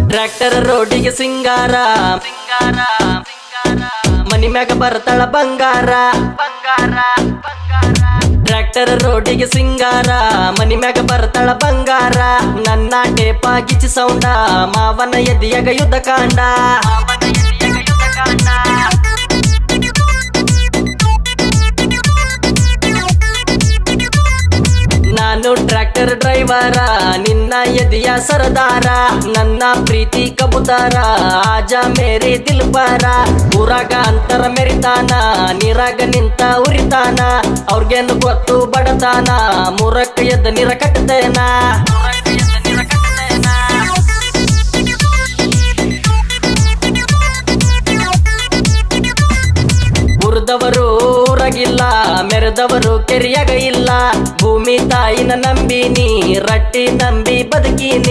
tractor ರೋಡಿಗೆ ಸಿಂಗಾರ ಮನಿ ಮ್ಯಾಗ ಬರ್ತಾಳ ಬಂಗಾರ ಟ್ರ್ಯಾಕ್ಟರ್ ರೋಡಿಗೆ ಸಿಂಗಾರ ಮನಿ ಮ್ಯಾಗ ಬರ್ತಾಳ ಬಂಗಾರ ನನ್ನ ಟೇಪ ಗಿಚ್ಚಿ ಸೌಂಡ ಮಾವನ ಎದಿಯಾಗ ಯುದ್ಧ ಕಾಂಡ ನಾನು ಟ್ರ್ಯಾಕ್ಟರ್ ಡ್ರೈವರ ನಿನ್ನ ಎದಿಯ ಸರದಾರ ನನ್ನ ಪ್ರೀತಿ ಕಬುತಾರ ಆಜಾ ಮೇರಿ ದಿಲ್ಬಾರ ಊರಾಗ ಅಂತರ ಮೆರಿತಾನ ನೀರಾಗ ನಿಂತ ಉರಿತಾನ ಅವ್ರಿಗೇನು ಗೊತ್ತು ಬಡತಾನ ಮೂರಕ್ಕ ಎದ್ದ ನೀರ ಕಟ್ಟತೇನ ಉರ್ದವರು ಊರಾಗಿಲ್ಲ ಮೆರೆದವರು ಕೆರಿಯಾಗ ಇಲ್ಲ ಭೂಮಿ ತಾಯಿನ ನಂಬಿನಿ ರಟ್ಟಿ ನಂಬಿ ಬದುಕಿನಿ